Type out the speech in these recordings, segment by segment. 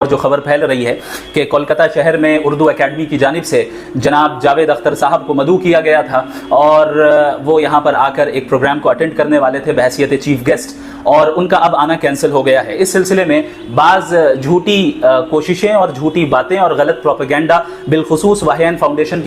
جو خبر پھیل رہی ہے کہ کولکتہ شہر میں اردو اکیڈمی کی جانب سے جناب جاوید اختر صاحب کو مدعو کیا گیا تھا اور وہ یہاں پر آ کر ایک پروگرام کو اٹینڈ کرنے والے تھے بحیثیت چیف گیسٹ، اور ان کا اب آنا کینسل ہو گیا ہے۔ اس سلسلے میں بعض جھوٹی کوششیں اور جھوٹی باتیں اور غلط پروپیگنڈا بالخصوص واہین فاؤنڈیشن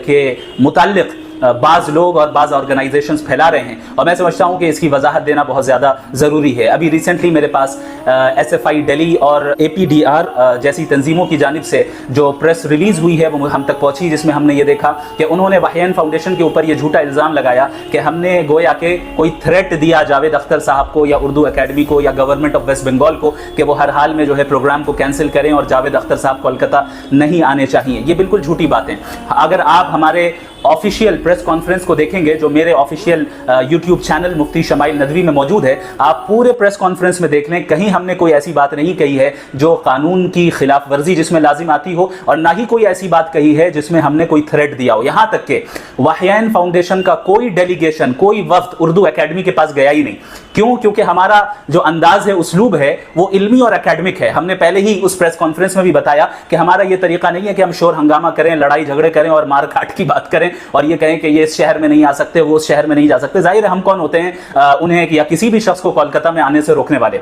کے متعلق بعض لوگ اور بعض آرگنائزیشنز پھیلا رہے ہیں، اور میں سمجھتا ہوں کہ اس کی وضاحت دینا بہت زیادہ ضروری ہے۔ ابھی ریسنٹلی میرے پاس ایس ایف آئی ڈیلی اور اے پی ڈی آر جیسی تنظیموں کی جانب سے جو پریس ریلیز ہوئی ہے وہ ہم تک پہنچی، جس میں ہم نے یہ دیکھا کہ انہوں نے واہین فاؤنڈیشن کے اوپر یہ جھوٹا الزام لگایا کہ ہم نے گویا کہ کوئی تھریٹ دیا جاوید اختر صاحب کو یا اردو اکیڈمی کو یا گورنمنٹ آف ویسٹ بنگال کو کہ وہ ہر حال میں جو ہے پروگرام کو کینسل کریں اور جاوید اختر صاحب کولکتہ نہیں آنے چاہیے۔ یہ بالکل جھوٹی باتیں۔ اگر آپ ہمارے آفیشیل پریس کانفرنس کو دیکھیں گے جو میرے آفیشیل یوٹیوب چینل مفتی شمائل ندوی میں موجود ہے، آپ پورے پریس کانفرنس میں دیکھ لیں، کہیں ہم نے کوئی ایسی بات نہیں کہی ہے جو قانون کی خلاف ورزی جس میں لازم آتی ہو، اور نہ ہی کوئی ایسی بات کہی ہے جس میں ہم نے کوئی تھریٹ دیا ہو۔ یہاں تک کہ واہین فاؤنڈیشن کا کوئی ڈیلیگیشن، کوئی وفد اردو اکیڈمی کے پاس گیا ہی نہیں۔ کیوں؟ کیونکہ ہمارا جو انداز ہے، اسلوب ہے، وہ علمی اور اکیڈمک ہے۔ ہم نے پہلے ہی اس پریس کانفرنس میں بھی بتایا کہ ہمارا یہ طریقہ نہیں ہے کہ ہم شور ہنگامہ کریں، لڑائی جھگڑے کریں اور مار کاٹ کی بات کریں اور یہ کہیں کہ یہ اس شہر میں نہیں آ سکتے، وہ اس شہر میں نہیں جا سکتے۔ ظاہر ہے ہم کون ہوتے ہیں انہیں یا کسی بھی شخص کو کولکتہ میں آنے سے روکنے والے؟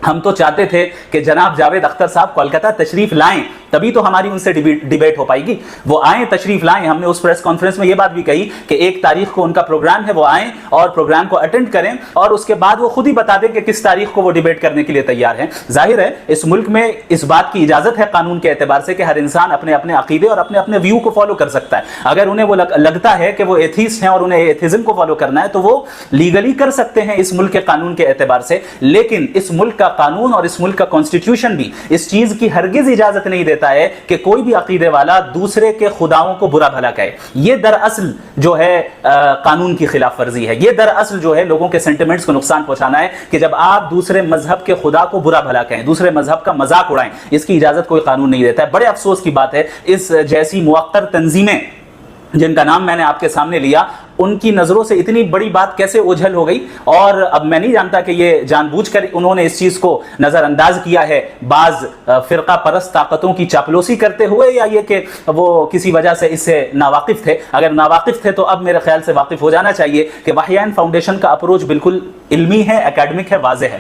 ہم تو چاہتے تھے کہ جناب جاوید اختر صاحب کولکتہ تشریف لائیں، تبھی تو ہماری ان سے ڈیبیٹ ہو پائے گی۔ وہ آئیں، تشریف لائیں۔ ہم نے اس پریس کانفرنس میں یہ بات بھی کہی کہ 1 تاریخ کو ان کا پروگرام ہے، وہ آئیں اور پروگرام کو اٹینڈ کریں، اور اس کے بعد وہ خود ہی بتا دیں کہ کس تاریخ کو وہ ڈیبیٹ کرنے کے لیے تیار ہیں۔ ظاہر ہے اس ملک میں اس بات کی اجازت ہے قانون کے اعتبار سے کہ ہر انسان اپنے اپنے عقیدے اور اپنے اپنے ویو کو فالو کر سکتا ہے۔ اگر انہیں وہ لگتا ہے کہ وہ ایتھیسٹ ہیں اور انہیں ایتھیزم کو فالو کرنا ہے تو وہ لیگلی کر سکتے ہیں اس ملک کے قانون کے اعتبار سے، لیکن اس ملک کا قانون اور اس ملک کا کانسٹیٹیوشن بھی اس چیز کی ہرگز اجازت نہیں دیتا ہے کہ کوئی بھی عقیدے والا دوسرے کے خداؤں کو برا بھلا کہے۔ یہ دراصل جو ہے قانون کی خلاف ورزی ہے، یہ دراصل جو ہے لوگوں کے سینٹیمنٹس کو نقصان پہنچانا ہے کہ جب آپ دوسرے مذہب کے خدا کو برا بھلا کہیں، دوسرے مذہب کا مذاق اڑائیں، اس کی اجازت کوئی قانون نہیں دیتا ہے۔ بڑے افسوس کی بات ہے اس جیسی موقر تنظیمیں جن کا نام میں نے آپ کے سامنے لیا، ان کی نظروں سے اتنی بڑی بات کیسے اوجھل ہو گئی، اور اب میں نہیں جانتا کہ یہ جان بوجھ کر انہوں نے اس چیز کو نظر انداز کیا ہے بعض فرقہ پرست طاقتوں کی چاپلوسی کرتے ہوئے، یا یہ کہ وہ کسی وجہ سے اس سے ناواقف تھے۔ اگر ناواقف تھے تو اب میرے خیال سے واقف ہو جانا چاہیے کہ واہین فاؤنڈیشن کا اپروچ بالکل علمی ہے، اکیڈمک ہے، واضح ہے۔